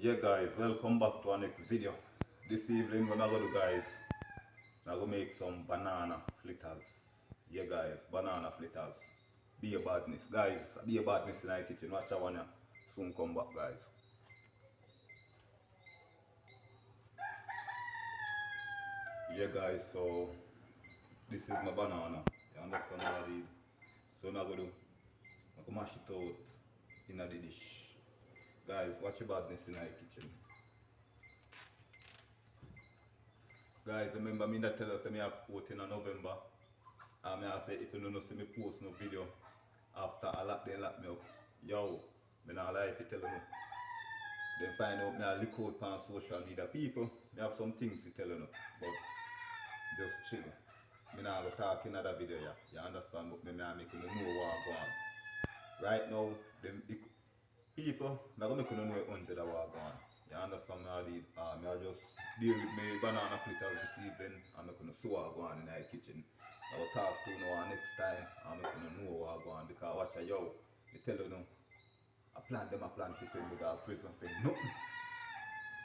Yeah guys, welcome back to our next video. This evening what I'm gonna do guys, I'm gonna make some banana flitters. Yeah guys, banana flitters. Be a badness. Guys, be a badness in our kitchen. Watch that one ya. Soon come back guys. Yeah guys, so this is my banana. You understand what I did? So what I'm gonna do, I'm gonna mash it out in the dish. Guys, watch your badness in our kitchen. Guys, remember me that tell us I have quote in November. And I say if you don't see me post no video after a lot they lock me up. Yo, me not lie if you tell you. Then find out me a lick out on social media. People, me have some things to tell you, but just chill. Me not go talk in another video, yeah. You understand? But me not make you know what go on. Right now, them people, me go make you know 100 of what go on. You understand? Me I did, me I just deal with me banana flitters this evening and me gonna see what go on in the kitchen. I will talk to you now next time and me gonna know what go on because watch a yo, me tell you now, I plan to send me to prison for nothing.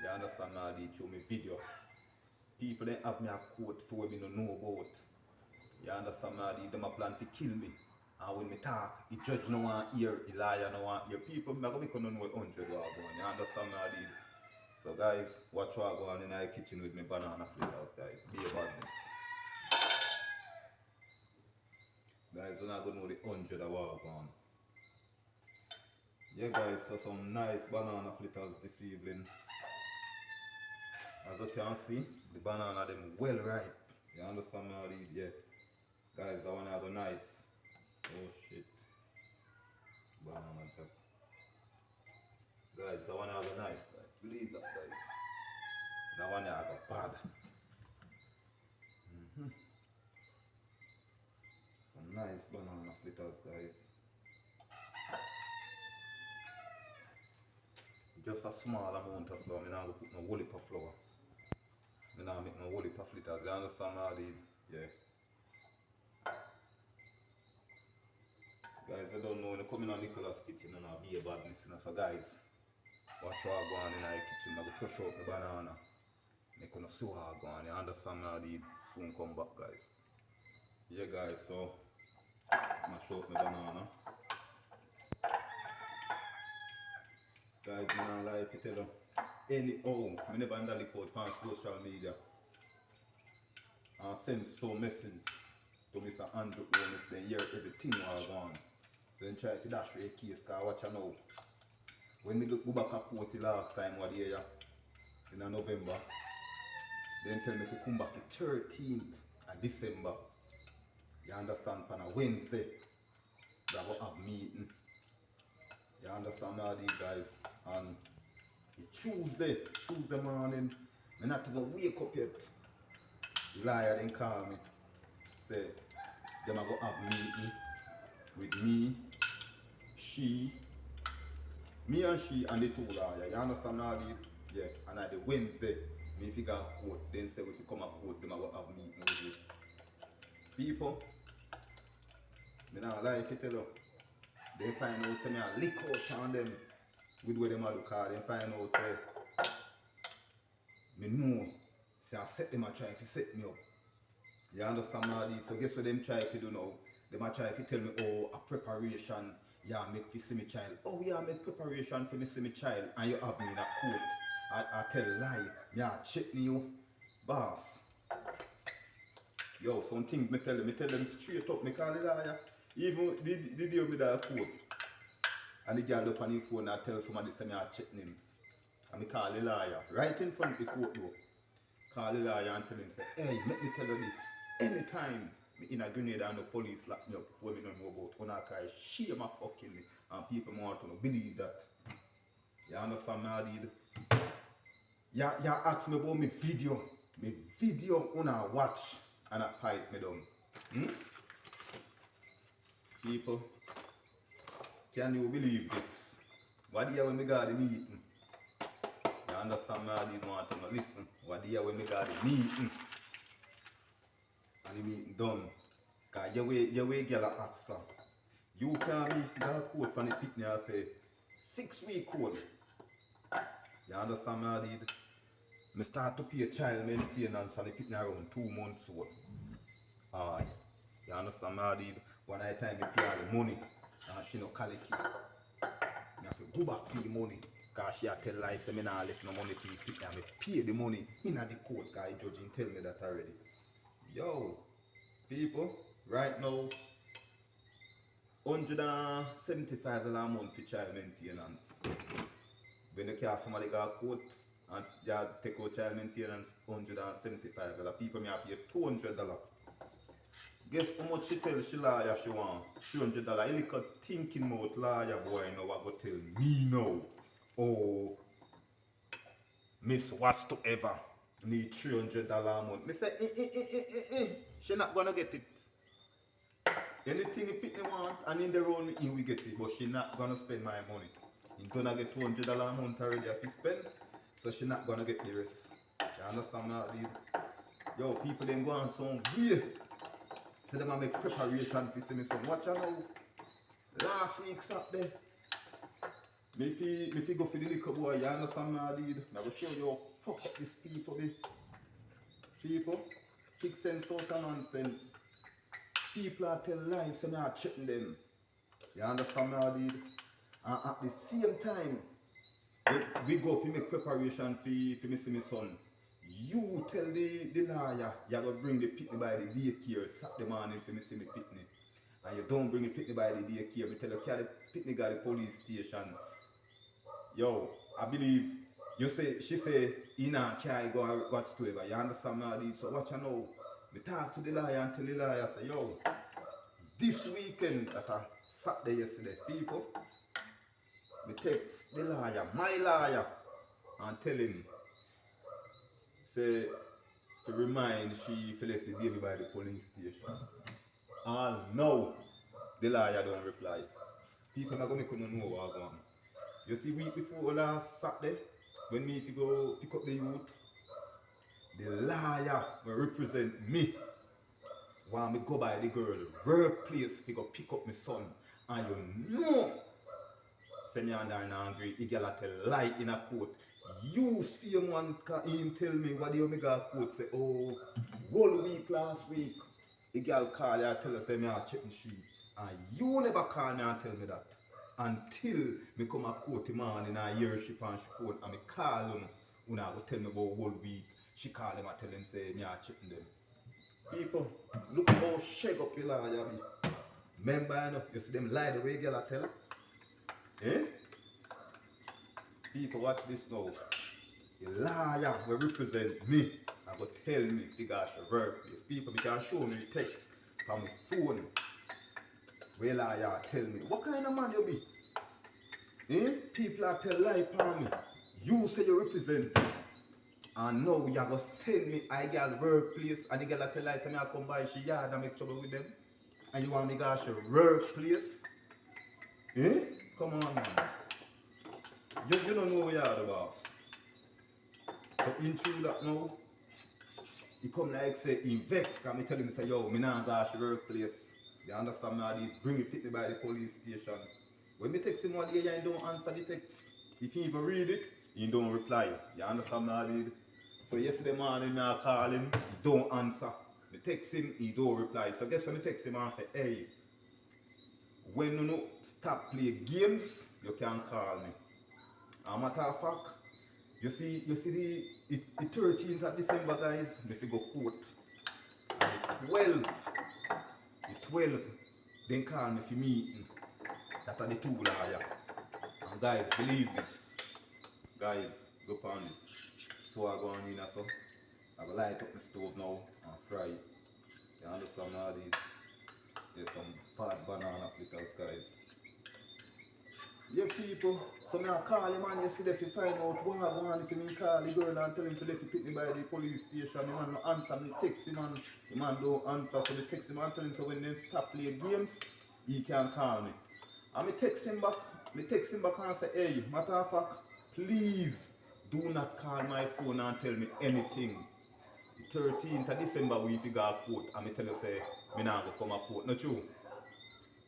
You understand? Me I did show me video. People they have me a quote for me no know about. You understand? Me I did them a plan to kill me. And when me talk, the judge no want hear, the liar no want hear. People, me go make you know 100 what go on. You understand? Me I did. So guys, watch what go on in the kitchen with me banana flitters, guys. Be a badness. Guys, we're not going to know the 100 of what go on. Yeah guys, so some nice banana flitters this evening. As you can see, the banana them well ripe. You understand me how these, yeah. Guys, that one have a nice. Oh shit. Banana top. Guys, that one have a nice, guys. Believe that guys. That one have a bad. Some nice banana flitters, guys. Just a small amount of flour. I'm not put no whole heap of flour. I'm not make no whole heap of flitters. You understand how I did? Yeah. Guys, I don't know when you come in on Nicholas' kitchen and I'll be a bad listener. So guys, watch what I go on in our kitchen. I'm going to crush out the banana. Make you see what I go on. You understand how I did? Soon come back guys. Yeah guys, so mash out my banana. Guys, I'm not lie if you tell you. Anyhow, I never handle it out on social media. And send some message to Mr. Andrew Owens, then hear everything was on. So then try to dash for a case, because watch you know. When we go back to court the last time what year in November, then tell me if you come back the 13th of December. You understand, on a Wednesday, we will have meeting. You understand all these guys? And Tuesday morning, I'm not even wake up yet. The liar then call me. Say, them are going to have meeting with me and she and the two lawyers. You understand all these? Yeah. And at the Wednesday, me if you go to court, then say if you come to court, them are going to have meeting with you. People, me not lie if you tell you. They find out say me a lick out on them with what them a do call. They find out say me know say I set them a try to set me up. You understand what I did? So guess what them try to do now? Them a try to tell me oh a preparation yeah make for see me child. Oh yeah make preparation for me see me child and you have me in a court. I tell lie. Yeah check me you boss. Yo some things me tell them straight up me call the liar. Even the day me that court. And the girl up on his phone and tell somebody say me I check him. And me call the lawyer. Right in front of the court though. Call the lawyer and tell him say, hey, let me tell you this. Anytime me in a grenade and the police lock me up before me don't know about when I cry shame a fucking me. And people want to believe that. You understand me I did? You ask me about me video. Me video when I watch and I fight me down. People, can you believe this? What do you when we got the meeting? You understand me? I didn't want to listen. What do you when we got the meeting? And the meeting done. Because your way girl a answer. You can be that code from the picnic and say 6 week code. You understand me, I did? I start to pay child maintenance and the pitney around 2 months old. Aye. You understand me, I did? One night time I pay all the money and she no collect it. I have to go back for the money. Because she tell lies, say me not left no money for the pitney and I pay the money in the court because the judge tell me that already. Yo, people, right now, $175 a month for child maintenance. When you carry somebody got court and you take out child maintenance, $175. People may pay $200. Guess how much she tell she lawyer she want? $300. You look at thinking about lawyer boy now what go tell me now. Oh, Miss whatsoever need $300 a month. Me say she not gonna get it. Anything you pick me want and in the road he will get it, but she not gonna spend my money. He gonna get $200 a month already if he spend, so she not gonna get the rest. You understand me? Yo, people then go on some weird. See them make preparation for see me son. Watch out now. Last week Saturday. Me fi go for the liquor boy, you understand me? I will show you how fuck up these people be. People, kick sense out of nonsense. People are telling lies, so I checking them. You understand me? And at the same time, we go for make preparation for me see my son. You tell the lawyer you are going to bring the pitney by the daycare Saturday morning for me see my pitney. And you don't bring the pitney by the daycare. Me tell you carry the pitney guy to the police station. Yo, I believe she say he not carry go whatsoever. You understand me? So watch out now. Me talk to the lawyer and tell the lawyer say, yo, this weekend at a Saturday yesterday, people, me text the lawyer, my lawyer, and tell him, say, to remind she left the baby by the police station. And no, the lawyer don't reply. People not gonna know what going on. You see, week before last Saturday, when me go pick up the youth, the lawyer will represent me while me go by the girl workplace to go pick up my son. And you know, say me and I angry, he got a lie in a court. You see him one him tell me what the Omega court say, oh, whole week last week, the girl call you and tell her say me a checking sheet. And you never call me and tell me that. Until me come a court morning and hear she on she phone and me call him, when I go tell me about whole week. She call him and tell him say me a checking them. People, look how shake up your lawyer be. Remember, you see them lie the way girl tell? Eh? People watch this now. The lawyer will represent me. I go tell me figure I should workplace. People can show me the text from my phone. Where lawyer tell me, what kind of man you be? Eh? People are tell lie upon me. You say you represent me. And now you are going to send me a girl workplace and the girl tell her, say I come by she yard and make trouble with them. And you want me to go to your workplace? Eh? Come on, man. You don't know where you are the boss. So in true that now, he come like say, he vex, because I tell him, say, yo, me not go to your workplace. You understand me? I bring me pick me by the police station. When me text him one day, he don't answer the text. If he even read it, he don't reply. You understand me? I did. So yesterday morning, I call him, he don't answer. Me text him, he don't reply. So guess when I text him and say, hey, when you stop play games, you can call me. As a matter of fact, you see the 13th of December, guys, if you go court. And the 12th, then call me for meeting. That are the two lawyers. And guys, believe this. Guys, look on this. So I go on in so. I go light up the stove now and fry it. You understand all these? There's some fat banana flitters, guys. Yeah, people. So me I call him and yesterday to find out what I go on. If me call the girl and tell him to let me pick me by the police station, the man no answer. Me text him and the man don't answer. So me text him and tell him so when they stop play games, he can call me. And me text him back and say, hey, matter of fact, please do not call my phone and tell me anything. The 13th of December we figure a court and me tell you say, me not go come a court. Not true.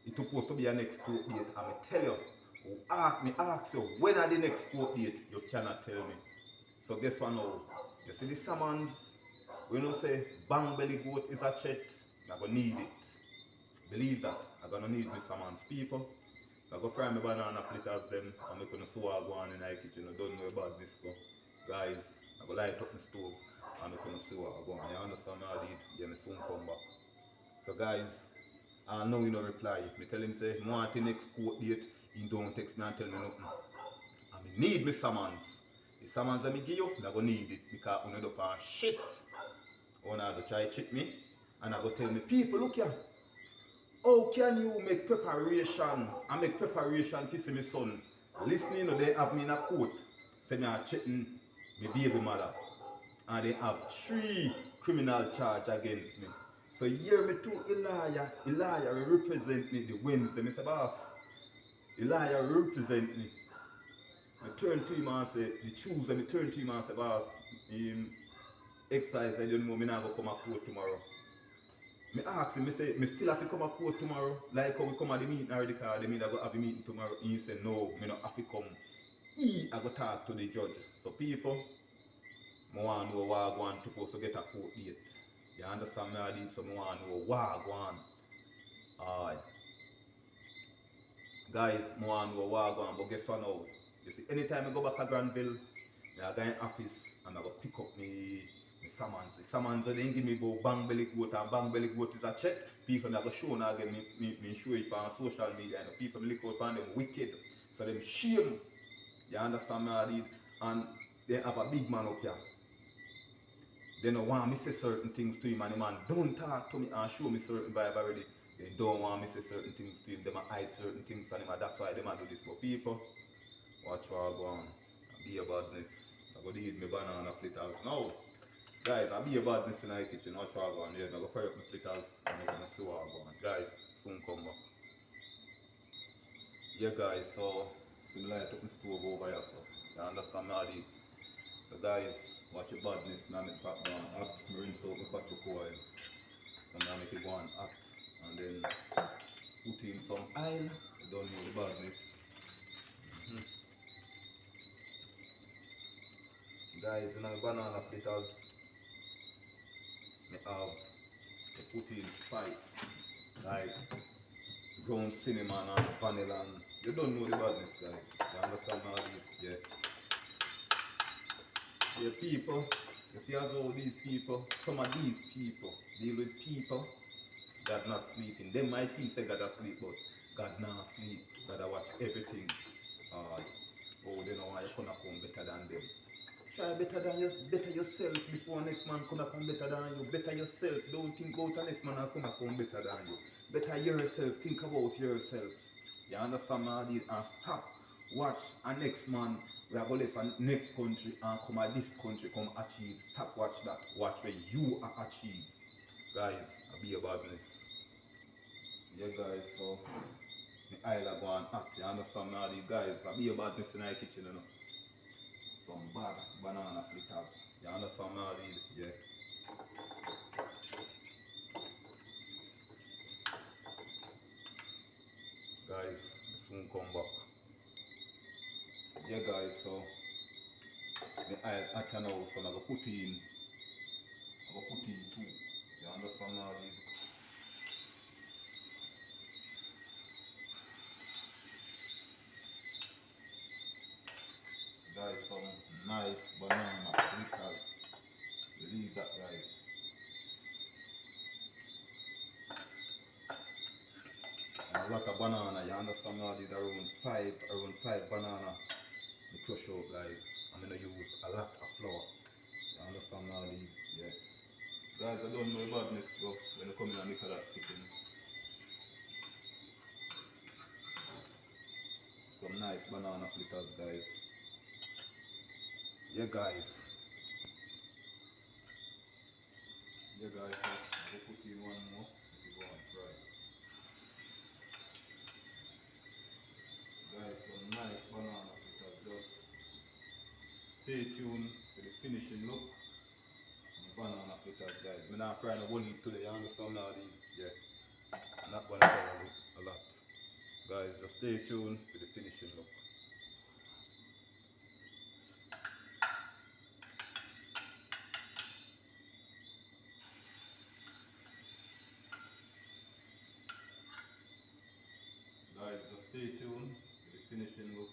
It's supposed to be a next court date and me tell you, ask you, when are the next court date? You cannot tell me. So guess what now? You see the summons, when you say bang belly goat is a threat, I'm gonna need it. Believe that. I'm gonna need me summons people. I go fry my banana flitters them and I'm gonna sew go on in the kitchen. I don't know about this go. Guys, I go light up my stove and I'm gonna sew go on. You understand what I did? Yeah, me soon come back. So guys, I know you no reply. Me tell him say, I want the next court date, he don't text me and tell me nothing. And me need me summons. The summons that me give you, I go need it because I don't up shit. I go try cheat me and I go tell me, people look here. How can you make preparation and make preparation to see my son? Listening, they have me in a court. Say me are cheating my baby mother. And they have 3 criminal charges against me. So hear me too, Elijah represent me the Wednesday. Mr. Boss, Elijah represent me. I turn to him and say, the Tuesday, I turn to him and say, boss, exercise, I don't know, I'm not going to come to court tomorrow. I ask him, I say, I still have to come to court tomorrow, like how we come at the meeting already, because they mean I go have a meeting tomorrow. He said, no, I don't have to come. I go talk to the judge. So people, I want to know what I want to get a court date. You understand me? I did, so I want to know what I want. Alright. Guys, I want to know what I want, but guess what now? You see, anytime I go back to Granville, I go in office and I go pick up my summons. The summons they give me about bang belly goat, and bang belly goat is a check. People that go show now again, me show it on social media, and people look out on them wicked. So them shame. You understand me? I did? And they have a big man up here. They don't want me to say certain things to him, and the man don't talk to me and show me certain vibe already. They don't want me to say certain things to him. They might hide certain things from him, and that's why they might do this. But people, watch what I go on. Be a badness. I go to eat my banana flitters. Now, guys, I be a badness in the kitchen. Watch what I go on. Yeah, I go fry up my flitters and I'm gonna see what I go on. Guys, soon come back. Yeah, guys, so light up my stove over here, so you understand me? Already. So guys, watch your badness now. Make pot down hot. Rinse out my pot with oil. And now make it go on hot. And then put in some oil. You don't know the badness. Guys, in my banana fritters, I put in spice like ground cinnamon and vanilla. And you don't know the badness, guys. You understand all this? Yeah. Yeah, people. You see how these people, some of these people deal with people God not sleeping. They might feel say God asleep, but God not sleep. God watch everything. Oh, they know why you gonna come better than them. Try better yourself before next man come better than you. Better yourself. Don't think about the next man come better than you. Better yourself. Think about yourself. You understand what I did? And stop. Watch a next man. We are going to live in next country and come at this country come achieve. Stop watch that. Watch where you are achieve. Guys, I be a badness. Yeah guys, so the island go on act. You understand now the guys, I be a badness in the kitchen, you know. Some bad banana fritters. You understand now the yeah. Guys, soon come back. Yeah guys, so the island at now, so I'm gonna put in 2. You understand now the guys, some nice banana fritters. Believe that guys. And a lot of banana, you understand now the around 5 banana we crush out guys. I'm gonna use a lot of flour. You understand now the yeah. Guys, I don't know about this so when you come in and make a lot of chicken. Some nice banana fritters guys. Yeah guys. Yeah guys, so we'll put in one more if you want right. Guys, some nice banana fritters. Just stay tuned for the finishing look. Banana fritters guys. I'm not frying a whole heap today, you understand now the yeah. I'm not gonna fry a lot. Guys, just stay tuned for the finishing look. Guys, just stay tuned for the finishing look.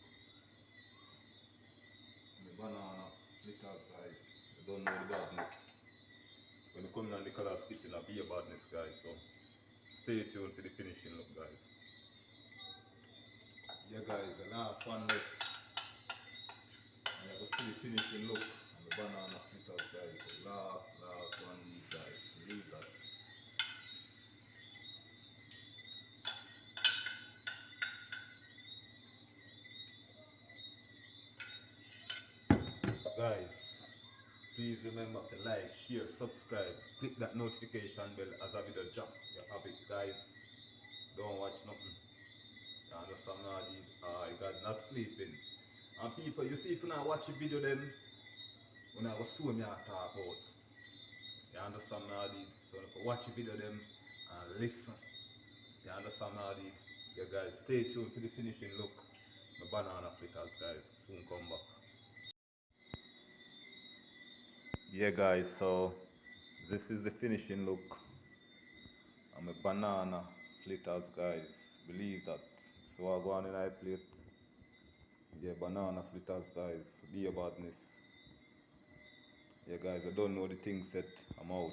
The banana flitters, guys. You don't know the badness. When you come in the colors kitchen, I'll be a badness, guys. So stay tuned for the finishing look, guys. Yeah, guys, the last one left. And you will see the finishing look on the banana flitters, guys. The last one, these guys. Believe that. Guys, please remember to like, share, subscribe, click that notification bell as a video drop. You have it, guys. Don't watch nothing. You understand now, you got not sleeping. And people, you see if you not watch the video then when I was so me I talk about. You understand now, so if you watch the video them and listen. You understand now, yeah guys, stay tuned to the finishing look. My banana flitters, guys, soon come back. Yeah guys, so this is the finishing look. I'm a banana flitters, guys. Believe that. So I go on in I plate. Yeah, banana flitters, guys. Be a badness. Yeah guys, I don't know the thing set. I'm out.